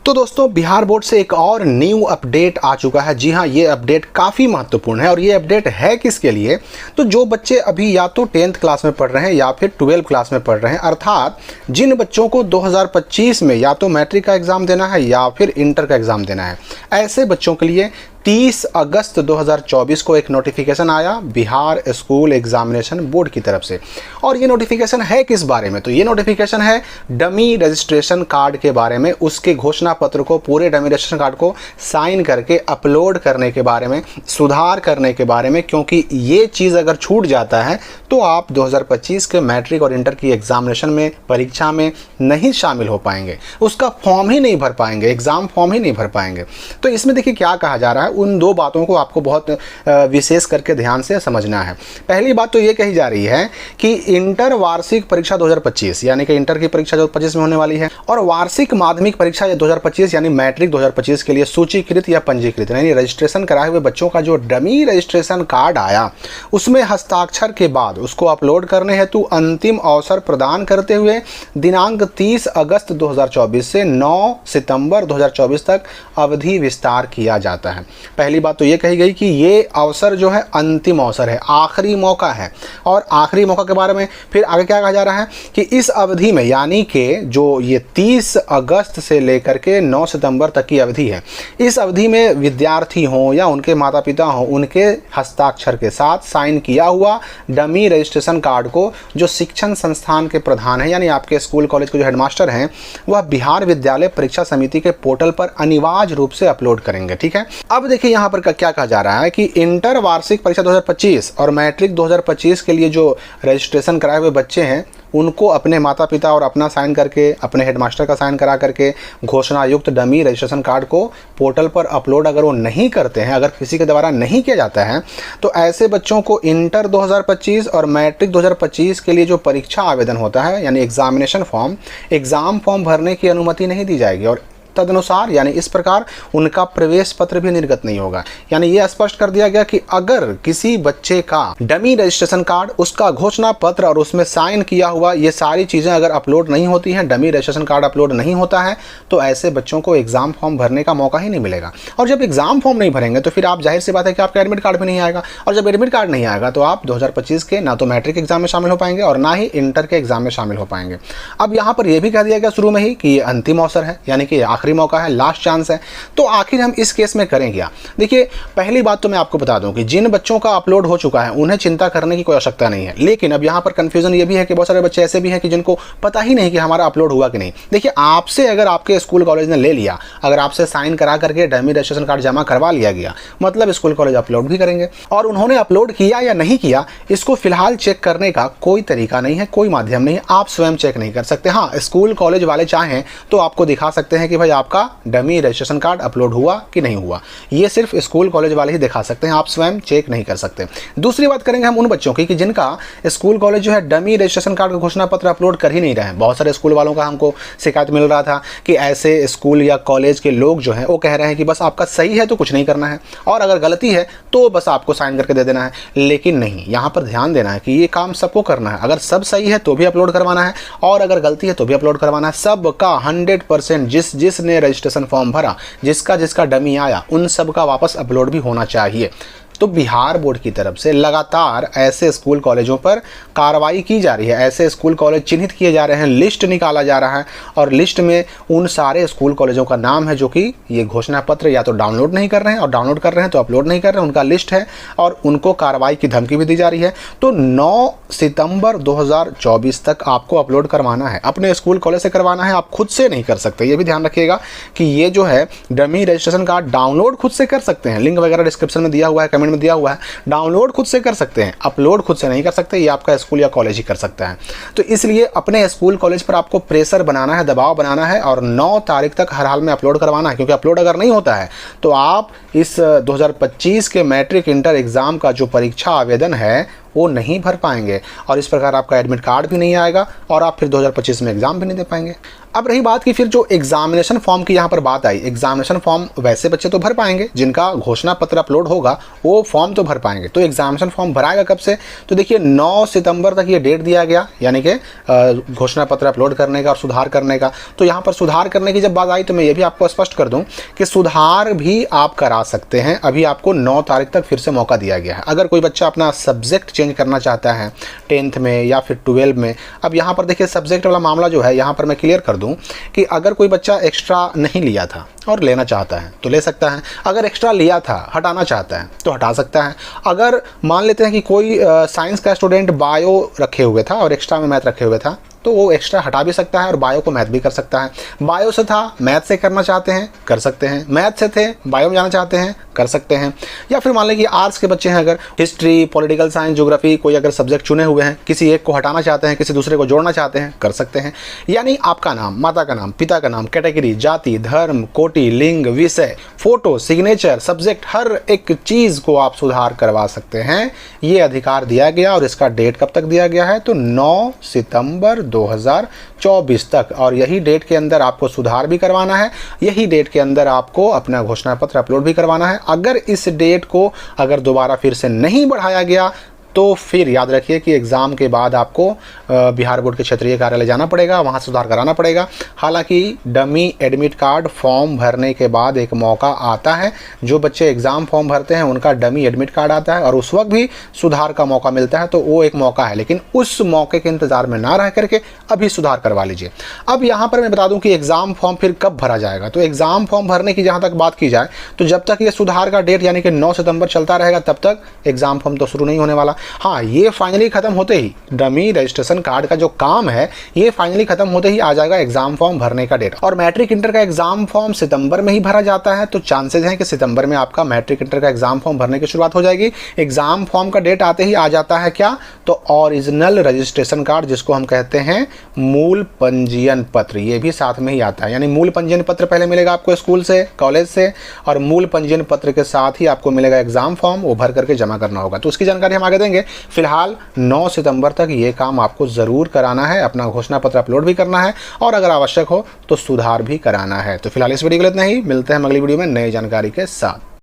तो दोस्तों बिहार बोर्ड से एक और न्यू अपडेट आ चुका है। जी हाँ, ये अपडेट काफ़ी महत्वपूर्ण है और ये अपडेट है किसके लिए? तो जो बच्चे अभी या तो 10th क्लास में पढ़ रहे हैं या फिर 12th क्लास में पढ़ रहे हैं, अर्थात जिन बच्चों को 2025 में या तो मैट्रिक का एग्ज़ाम देना है या फिर इंटर का एग्ज़ाम देना है, ऐसे बच्चों के लिए 30 अगस्त 2024 को एक नोटिफिकेशन आया बिहार स्कूल एग्जामिनेशन बोर्ड की तरफ से। और ये नोटिफिकेशन है किस बारे में? तो ये नोटिफिकेशन है डमी रजिस्ट्रेशन कार्ड के बारे में, उसके घोषणा पत्र को, पूरे डमी रजिस्ट्रेशन कार्ड को साइन करके अपलोड करने के बारे में, सुधार करने के बारे में। क्योंकि ये चीज़ अगर छूट जाता है तो आप 2025 के मैट्रिक और इंटर की एग्जामिनेशन में, परीक्षा में नहीं शामिल हो पाएंगे, उसका फॉर्म ही नहीं भर पाएंगे, एग्ज़ाम फॉर्म ही नहीं भर पाएंगे। तो इसमें देखिए क्या कहा जा रहा है, उन दो बातों को आपको बहुत विशेष करके ध्यान से समझना है। पहली बात तो ये कही जा रही है कि इंटर वार्षिक परीक्षा 2025 यानी कि इंटर की परीक्षा जो 25 में होने वाली है, और वार्षिक माध्यमिक परीक्षा 2025 यानी मैट्रिक 2025 के लिए सूचीकृत या पंजीकृत यानी रजिस्ट्रेशन कराए हुए बच्चों का जो डमी रजिस्ट्रेशन कार्ड आया, उसमें हस्ताक्षर के बाद उसको अपलोड करने हेतु अंतिम अवसर प्रदान करते हुए दिनांक 30 अगस्त 2024 से 9 सितंबर 2024 तक अवधि विस्तार किया जाता है। पहली बात तो ये कही गई कि ये अवसर जो है अंतिम अवसर है, आखिरी मौका है। और आखिरी मौका के बारे में फिर आगे क्या कहा जा रहा है कि इस अवधि में, यानी कि जो ये 30 अगस्त से लेकर के 9 सितंबर तक की अवधि है, इस अवधि में विद्यार्थी हों या उनके माता पिता हों, उनके हस्ताक्षर के साथ साइन किया हुआ डमी रजिस्ट्रेशन कार्ड को जो शिक्षण संस्थान के प्रधान हैं, यानी आपके स्कूल कॉलेज के जो हेडमास्टर हैं, वह बिहार विद्यालय परीक्षा समिति के पोर्टल पर अनिवार्य रूप से अपलोड करेंगे। ठीक है, अब देखिए यहाँ पर क्या कहा जा रहा है कि इंटर वार्षिक परीक्षा 2025 और मैट्रिक 2025 के लिए जो रजिस्ट्रेशन कराए हुए बच्चे हैं, उनको अपने माता पिता और अपना साइन करके, अपने हेडमास्टर का साइन करा करके घोषणा युक्त डमी रजिस्ट्रेशन कार्ड को पोर्टल पर अपलोड अगर वो नहीं करते हैं, अगर किसी के द्वारा नहीं किया जाता है, तो ऐसे बच्चों को इंटर 2025 और मैट्रिक 2025 के लिए जो परीक्षा आवेदन होता है यानी एग्जामिनेशन फॉर्म, एग्ज़ाम फॉर्म भरने की अनुमति नहीं दी जाएगी। और तदनुसार यानी इस प्रकार उनका प्रवेश पत्र भी निर्गत नहीं होगा। यानी ये स्पष्ट कर दिया गया कि अगर किसी बच्चे का डमी रजिस्ट्रेशन कार्ड, उसका घोषणा पत्र और उसमें साइन किया हुआ ये सारी चीज़ें अगर अपलोड नहीं होती हैं, डमी रजिस्ट्रेशन कार्ड अपलोड नहीं होता है, तो ऐसे बच्चों को एग्ज़ाम फॉर्म भरने का मौका ही नहीं मिलेगा। और जब एग्ज़ाम फॉर्म नहीं भरेंगे तो फिर आप, जाहिर सी बात है कि आपका एडमिट कार्ड भी नहीं आएगा। और जब एडमिट कार्ड नहीं आएगा तो आप 2025 के ना तो मैट्रिक एग्जाम में शामिल हो पाएंगे और ना ही इंटर के एग्जाम में शामिल हो पाएंगे। अब यहाँ पर यह भी कह दिया गया शुरू में ही कि ये अंतिम अवसर है, यानी कि आखिरी मौका है, लास्ट चांस है। तो आखिर हम इस केस में करें क्या? देखिए, पहली बात तो मैं आपको बता दूं कि जिन बच्चों का अपलोड हो चुका है उन्हें चिंता करने की कोई आवश्यकता नहीं है। लेकिन अब यहां पर कंफ्यूजन ये भी है कि बहुत सारे बच्चे ऐसे भी हैं कि जिनको पता ही नहीं कि हमारा अपलोड हुआ कि नहीं। देखिए, आपसे अगर आपके स्कूल कॉलेज ने ले लिया, अगर आपसे साइन करा करके डमी रजिस्ट्रेशन कार्ड जमा करवा लिया गया, मतलब स्कूल कॉलेज अपलोड भी करेंगे। और उन्होंने अपलोड किया या नहीं किया, इसको फिलहाल चेक करने का कोई तरीका नहीं है, कोई माध्यम नहीं है, आप स्वयं चेक नहीं कर सकते। हाँ, स्कूल कॉलेज वाले चाहें तो आपको दिखा सकते हैं कि भाई आपका डमी रजिस्ट्रेशन कार्ड अपलोड हुआ कि नहीं हुआ। ये सिर्फ स्कूल कॉलेज वाले ही दिखा सकते हैं, आप स्वयं चेक नहीं कर सकते। दूसरी बात करेंगे हम उन बच्चों की कि जिनका स्कूल कॉलेज जो है डमी रजिस्ट्रेशन कार्ड का घोषणा पत्र अपलोड कर ही नहीं रहे हैं। बहुत सारे स्कूल वालों का हमको शिकायत मिल रहा था कि ऐसे स्कूल या कॉलेज के लोग जो हैं वो कह रहे हैं कि बस आपका सही है तो कुछ नहीं करना है, और अगर गलती है तो बस आपको साइन करके दे देना है। लेकिन नहीं, यहाँ पर ध्यान देना है कि ये काम सबको करना है। अगर सब सही है तो भी अपलोड करवाना है, और अगर गलती है तो भी अपलोड करवाना है। सबका 100% जिसने रजिस्ट्रेशन फॉर्म भरा, जिसका डमी आया, उन सब का वापस अपलोड भी होना चाहिए। तो बिहार बोर्ड की तरफ से लगातार ऐसे स्कूल कॉलेजों पर कार्रवाई की जा रही है, ऐसे स्कूल कॉलेज चिन्हित किए जा रहे हैं, लिस्ट निकाला जा रहा है, और लिस्ट में उन सारे स्कूल कॉलेजों का नाम है जो कि ये घोषणा पत्र या तो डाउनलोड नहीं कर रहे हैं, और डाउनलोड कर रहे हैं तो अपलोड नहीं कर रहे हैं, उनका लिस्ट है, और उनको कार्रवाई की धमकी भी दी जा रही है। तो 9 सितंबर 2024 तक आपको अपलोड करवाना है, अपने स्कूल कॉलेज से करवाना है, आप खुद से नहीं कर सकते। ये भी ध्यान रखिएगा कि ये जो है डमी रजिस्ट्रेशन कार्ड डाउनलोड खुद से कर सकते हैं, लिंक वगैरह डिस्क्रिप्शन में दिया हुआ है, में दिया हुआ है, डाउनलोड खुद से कर सकते हैं, अपलोड खुद से नहीं कर सकते। ये आपका स्कूल या कॉलेज ही कर सकता है। तो इसलिए अपने स्कूल कॉलेज पर आपको प्रेशर बनाना है, दबाव बनाना है, और 9 तारीख तक हर हाल में अपलोड करवाना है। क्योंकि अपलोड अगर नहीं होता है तो आप इस 2025 के मैट्रिक इंटर एग्जाम का जो परीक्षा आवेदन है वो नहीं भर पाएंगे, और इस प्रकार आपका एडमिट कार्ड भी नहीं आएगा और आप फिर 2025 में एग्जाम भी नहीं दे पाएंगे। अब रही बात कि फिर जो एग्जामिनेशन फॉर्म की यहाँ पर बात आई, एग्जामिनेशन फॉर्म वैसे बच्चे तो भर पाएंगे जिनका घोषणा पत्र अपलोड होगा, वो फॉर्म तो भर पाएंगे। तो एग्जामिनेशन फॉर्म भराएगा कब से? तो देखिए 9 सितंबर तक ये डेट दिया गया, यानी कि घोषणा पत्र अपलोड करने का और सुधार करने का। तो यहाँ पर सुधार करने की जब बात आई तो मैं ये भी आपको स्पष्ट कर दूं कि सुधार भी आप करा सकते हैं। अभी आपको 9 तारीख तक फिर से मौका दिया गया है। अगर कोई बच्चा अपना सब्जेक्ट चेंज करना चाहता है 10th में या फिर 12 में, अब यहाँ पर देखिए सब्जेक्ट वाला मामला जो है यहाँ पर मैं क्लियर कर दूं कि अगर कोई बच्चा एक्स्ट्रा नहीं लिया था और लेना चाहता है तो ले सकता है, अगर एक्स्ट्रा लिया था हटाना चाहता है तो हटा सकता है। अगर मान लेते हैं कि कोई साइंस का स्टूडेंट बायो रखे हुए था और एक्स्ट्रा में मैथ रखे हुए था, तो वो एक्स्ट्रा हटा भी सकता है और बायो को मैथ भी कर सकता है। बायो से था मैथ से करना चाहते हैं कर सकते हैं, मैथ से थे बायो में जाना चाहते हैं कर सकते हैं। या फिर मान लें कि आर्ट्स के बच्चे हैं, अगर हिस्ट्री, पॉलिटिकल साइंस, ज्योग्राफी कोई अगर सब्जेक्ट चुने हुए हैं, किसी एक को हटाना चाहते हैं, किसी दूसरे को जोड़ना चाहते हैं, कर सकते हैं। यानी आपका नाम, माता का नाम, पिता का नाम, कैटेगरी, जाति, धर्म, कोटि, लिंग, विषय, फोटो, सिग्नेचर, सब्जेक्ट, हर एक चीज़ को आप सुधार करवा सकते हैं। ये अधिकार दिया गया और इसका डेट कब तक दिया गया है? तो 9 सितंबर 2024 तक। और यही डेट के अंदर आपको सुधार भी करवाना है, यही डेट के अंदर आपको अपना घोषणा पत्र अपलोड भी करवाना है। अगर इस डेट को अगर दोबारा फिर से नहीं बढ़ाया गया तो फिर याद रखिए कि एग्ज़ाम के बाद आपको बिहार बोर्ड के क्षेत्रीय कार्यालय जाना पड़ेगा, वहाँ सुधार कराना पड़ेगा। हालांकि डमी एडमिट कार्ड फॉर्म भरने के बाद एक मौका आता है, जो बच्चे एग्ज़ाम फॉर्म भरते हैं उनका डमी एडमिट कार्ड आता है और उस वक्त भी सुधार का मौका मिलता है, तो वो एक मौका है। लेकिन उस मौके के इंतज़ार में ना रह करके अभी सुधार करवा लीजिए। अब यहाँ पर मैं बता दूँ कि एग्ज़ाम फॉर्म फिर कब भरा जाएगा। तो एग्ज़ाम फॉर्म भरने की जहाँ तक बात की जाए तो जब तक ये सुधार का डेट यानी कि 9 सितंबर चलता रहेगा तब तक एग्ज़ाम फॉर्म तो शुरू नहीं होने वाला। हाँ, ये फाइनली खत्म होते ही डमी रजिस्ट्रेशन कार्ड का जो काम है ये फाइनली खत्म होते ही आ जाएगा एग्जाम फॉर्म भरने का डेट। और मैट्रिक इंटर का एग्जाम फॉर्म सितंबर में ही भरा जाता है, तो चांसेस हैं कि सितंबर में आपका मैट्रिक इंटर का एग्जाम फॉर्म भरने की शुरुआत हो जाएगी। एग्जाम फॉर्म का डेट आते ही आ जाता है क्या? तो ओरिजिनल रजिस्ट्रेशन कार्ड, जिसको हम कहते हैं मूल पंजीयन पत्र, ये भी साथ में ही आता है। यानी मूल पंजीयन पत्र पहले मिलेगा आपको स्कूल से, कॉलेज से, और मूल पंजीयन पत्र के साथ ही आपको मिलेगा एग्जाम फॉर्म, वो भर करके जमा करना होगा। तो उसकी जानकारी हम आगे देंगे। फिलहाल 9 सितंबर तक ये काम आपको ज़रूर कराना है, अपना घोषणा पत्र अपलोड भी करना है और अगर आवश्यक हो तो सुधार भी कराना है। तो फिलहाल इस वीडियो के लिए इतना ही, मिलते हैं अगली वीडियो में नई जानकारी के साथ।